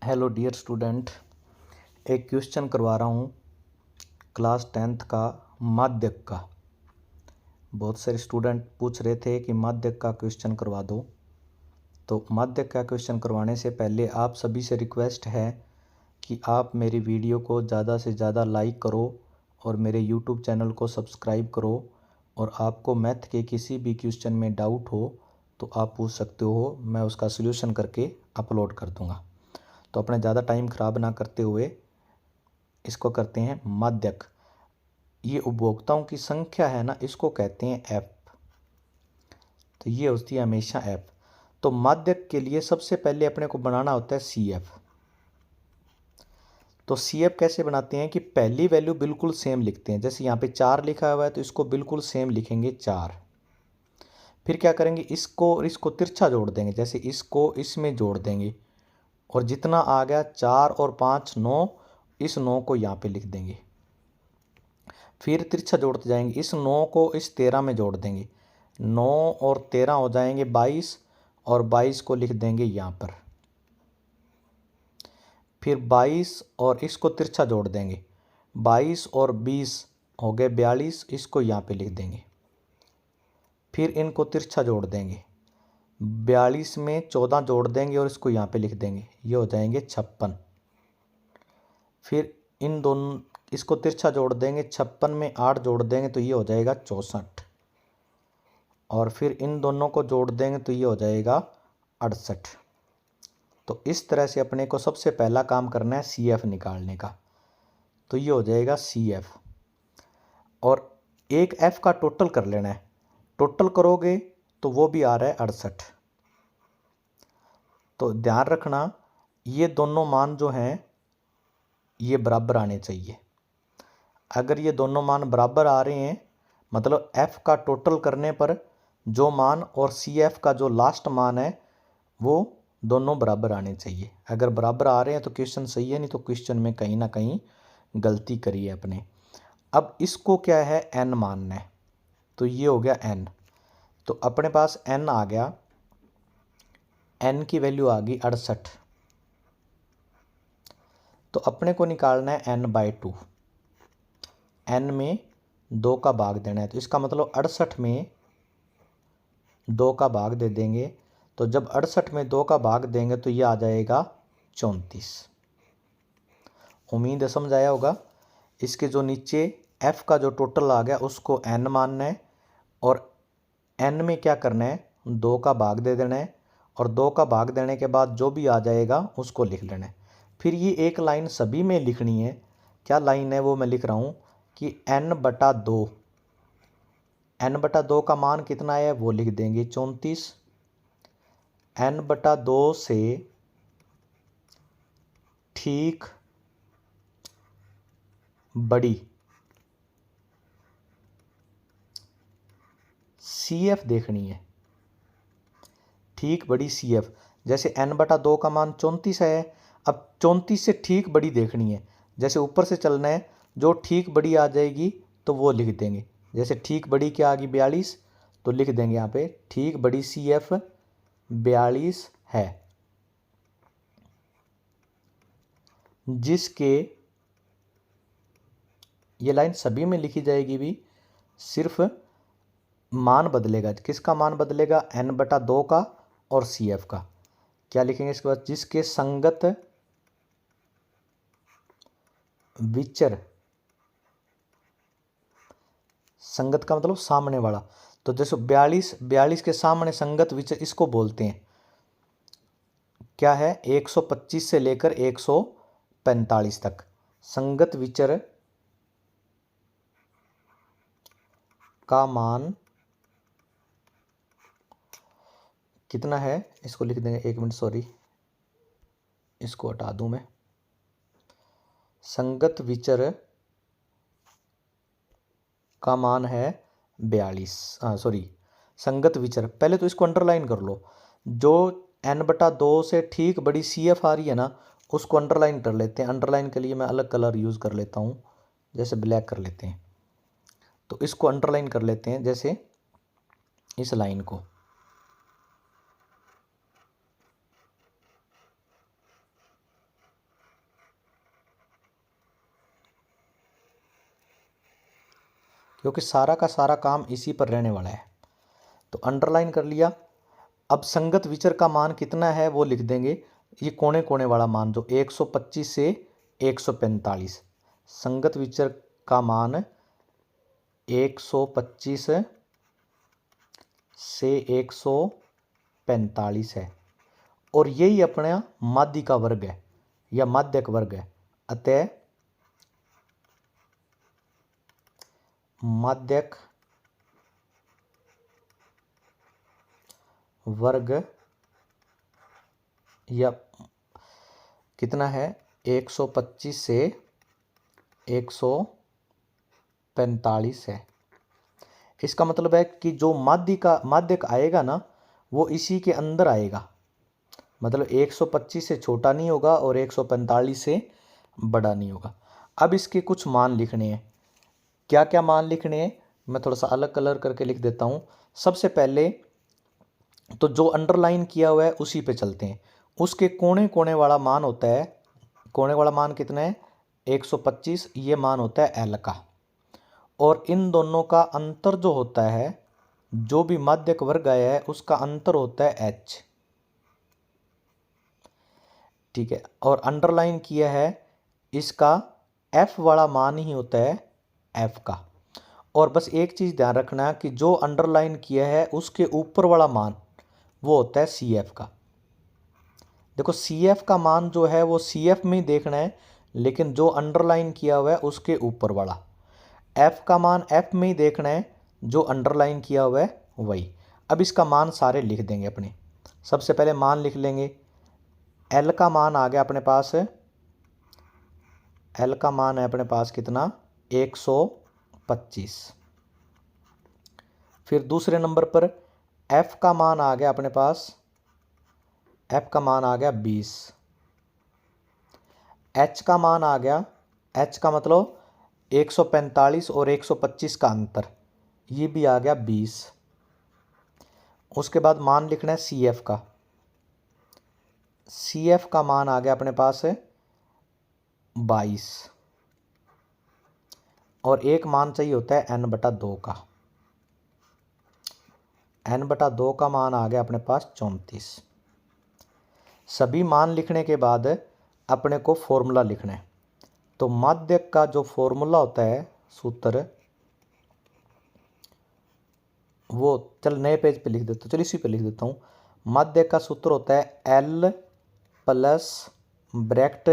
Hello dear student, एक question करवा रहा हूँ क्लास 10th का माध्यक का। बहुत सारे स्टूडेंट पूछ रहे थे कि माध्यक का क्वेश्चन करवा दो। तो माध्यक का क्वेश्चन करवाने से पहले आप सभी से रिक्वेस्ट है कि आप मेरी वीडियो को ज़्यादा से ज़्यादा लाइक करो और मेरे यूट्यूब चैनल को सब्सक्राइब करो। और आपको मैथ के किसी भी क्वेश्चन में डाउट हो तो आप पूछ सकते हो, मैं उसका सलूशन करके अपलोड कर दूँगा। तो अपने ज़्यादा टाइम ख़राब ना करते हुए इसको करते हैं माध्यक। ये उपभोक्ताओं की संख्या है ना, इसको कहते हैं एफ। तो ये होती है हमेशा एफ। तो माध्यक के लिए सबसे पहले अपने को बनाना होता है सी एफ। तो सी एफ कैसे बनाते हैं कि पहली वैल्यू बिल्कुल सेम लिखते हैं। जैसे यहाँ पे 4 लिखा हुआ है तो इसको बिल्कुल सेम लिखेंगे 4। फिर क्या करेंगे, इसको और इसको तिरछा जोड़ देंगे। जैसे इसको इसमें जोड़ देंगे और जितना आ गया 4 और 5 9, इस 9 को यहाँ पे लिख देंगे। फिर तिरछा जोड़ते जाएंगे, इस 9 को इस 13 में जोड़ देंगे। 9 और 13 हो जाएंगे 22 और 22 को लिख देंगे यहाँ पर। फिर 22 और इसको तिरछा जोड़ देंगे, 22 और 20 हो गए 42, इसको यहाँ पे लिख देंगे। फिर इनको तिरछा जोड़ देंगे, 42 में 14 जोड़ देंगे और इसको यहाँ पे लिख देंगे, ये हो जाएंगे 56। फिर इन दोनों इसको तिरछा जोड़ देंगे, 56 में 8 जोड़ देंगे तो ये हो जाएगा 64। और फिर इन दोनों को जोड़ देंगे तो ये हो जाएगा 68। तो इस तरह से अपने को सबसे पहला काम करना है सी एफ निकालने का। तो ये हो जाएगा सी एफ। और एक एफ का टोटल कर लेना है। टोटल करोगे तो वो भी आ रहा है 68। तो ध्यान रखना, ये दोनों मान जो हैं ये बराबर आने चाहिए। अगर ये दोनों मान बराबर आ रहे हैं मतलब f का टोटल करने पर जो मान और सी एफ का जो लास्ट मान है वो दोनों बराबर आने चाहिए। अगर बराबर आ रहे हैं तो क्वेश्चन सही है, नहीं तो क्वेश्चन में कहीं ना कहीं गलती करी है अपने। अब इसको क्या है n मानना है। तो ये हो गया n। तो अपने पास n आ गया, n की वैल्यू आ गई 68। तो अपने को निकालना है n/2। n में 2 का भाग देना है। तो इसका मतलब 68 में 2 का भाग दे देंगे। तो जब 68 में 2 का भाग देंगे तो ये आ जाएगा 34। उम्मीद है समझ आया होगा। इसके जो नीचे f का जो टोटल आ गया उसको n मानना है और n में क्या करना है, 2 का भाग दे देना है और 2 का भाग देने के बाद जो भी आ जाएगा उसको लिख लेना है। फिर ये एक लाइन सभी में लिखनी है। क्या लाइन है वो मैं लिख रहा हूँ कि n/2। n/2 का मान कितना है वो लिख देंगे 34। n/2 से ठीक बड़ी सी एफ देखनी है। ठीक बड़ी सी एफ, जैसे n/2 का मान 34 है। अब 34 से ठीक बड़ी देखनी है। जैसे ऊपर से चलना है, जो ठीक बड़ी आ जाएगी तो वो लिख देंगे। जैसे ठीक बड़ी क्या आ गई 42, तो लिख देंगे यहाँ पे ठीक बड़ी सी एफ 42 है, जिसके ये लाइन सभी में लिखी जाएगी भी, सिर्फ मान बदलेगा। किसका मान बदलेगा, n/2 का और सी एफ का। क्या लिखेंगे इसके बाद, जिसके संगत विचर। संगत का मतलब सामने वाला। तो जैसे 42 के सामने संगत विचर इसको बोलते हैं। क्या है, 125 से लेकर 145 तक संगत विचर का मान कितना है, इसको लिख देंगे। 1 मिनट, सॉरी, इसको हटा दूं मैं। संगत विचर का मान है 42। सॉरी, संगत विचर, पहले तो इसको अंडरलाइन कर लो। जो n/2 से ठीक बड़ी सी एफ आ रही है ना, उसको अंडरलाइन कर लेते हैं। अंडरलाइन के लिए मैं अलग कलर यूज़ कर लेता हूँ, जैसे ब्लैक कर लेते हैं। तो इसको अंडरलाइन कर लेते हैं, जैसे इस लाइन को। क्योंकि सारा का सारा काम इसी पर रहने वाला है। तो अंडरलाइन कर लिया। अब संगत विचर का मान कितना है वो लिख देंगे। ये कोने कोने वाला मान जो 125 से 145, संगत विचर का मान 125 से 145 है और यही अपना माध्य का वर्ग है या माध्यक वर्ग है। अतः माध्यक वर्ग या कितना है 125 से 145 है। इसका मतलब है कि जो माध्यक आएगा ना वो इसी के अंदर आएगा, मतलब 125 से छोटा नहीं होगा और 145 से बड़ा नहीं होगा। अब इसके कुछ मान लिखने हैं। क्या क्या मान लिखने हैं मैं थोड़ा सा अलग कलर करके लिख देता हूँ। सबसे पहले तो जो अंडरलाइन किया हुआ है उसी पे चलते हैं। उसके कोने कोने वाला मान होता है, कोने वाला मान कितना है 125, ये मान होता है एल का। और इन दोनों का अंतर जो होता है, जो भी माध्यक वर्ग आया है उसका अंतर होता है एच, ठीक है। और अंडरलाइन किया है इसका एफ वाला मान ही होता है एफ का। और बस एक चीज़ ध्यान रखना कि जो अंडरलाइन किया है उसके ऊपर वाला मान वो होता है सी एफ का। देखो सी एफ का मान जो है वो सी एफ में ही देखना है, लेकिन जो अंडरलाइन किया हुआ है उसके ऊपर वाला। एफ का मान एफ में ही देखना है, जो अंडरलाइन किया हुआ है वही। अब इसका मान सारे लिख देंगे अपने। सबसे पहले मान लिख लेंगे। एल का मान आ गया अपने पास, एल का मान है अपने पास कितना 125। फिर दूसरे नंबर पर एफ का मान आ गया अपने पास, एफ का मान आ गया 20। एच का मान आ गया, एच का मतलब 145 और 125 का अंतर, ये भी आ गया 20। उसके बाद मान लिखना है सी एफ का। सी एफ का मान आ गया अपने पास 22 और एक मान चाहिए होता है n/2 का। n/2 का मान आ गया अपने पास 34। सभी मान लिखने के बाद अपने को फॉर्मूला लिखना है। तो माध्यक का जो फॉर्मूला होता है, सूत्र, वो चल नए पेज पे लिख देता हूँ, चल इसी पे लिख देता हूँ। माध्यक का सूत्र होता है L प्लस ब्रैकेट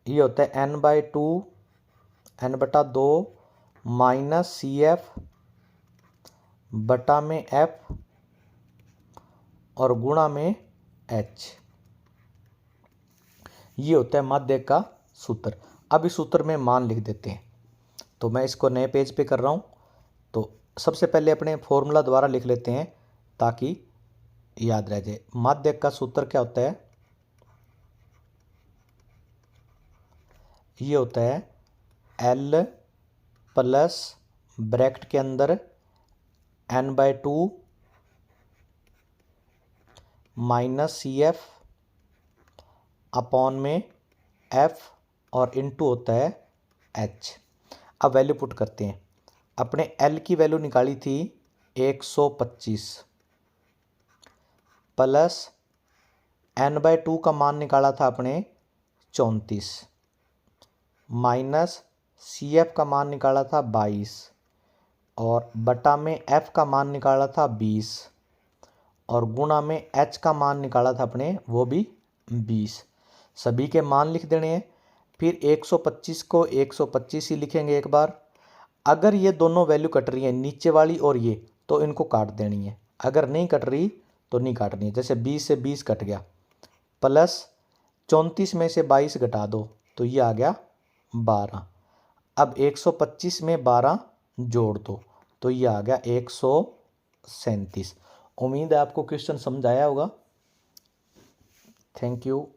ये होता है n/2 n/2 minus C F बटा में एफ और गुणा में एच, ये होता है माध्यक का सूत्र। अब इस सूत्र में मान लिख देते हैं। तो मैं इसको नए पेज पे कर रहा हूँ। तो सबसे पहले अपने फॉर्मूला द्वारा लिख लेते हैं ताकि याद रह जाए। माध्यक का सूत्र क्या होता है, ये होता है L प्लस ब्रैकेट के अंदर n/2 minus C F upon में एफ और इनटू होता है एच। अब वैल्यू पुट करते हैं। अपने एल की वैल्यू निकाली थी 125 प्लस n/2 का मान निकाला था अपने 34 माइनस सी एफ का मान निकाला था 22 और बटा में एफ का मान निकाला था 20 और गुणा में एच का मान निकाला था अपने वो भी 20। सभी के मान लिख देने हैं। फिर 125 को 125 ही लिखेंगे एक बार। अगर ये दोनों वैल्यू कट रही है नीचे वाली और ये, तो इनको काट देनी है। अगर नहीं कट रही तो नहीं काटनी है। जैसे 20 से 20 कट गया, प्लस 34 में से 22 घटा दो तो ये आ गया 12। अब 125 में 12 जोड़ दो तो ये आ गया 137। उम्मीद है आपको क्वेश्चन समझ आया होगा। Thank you.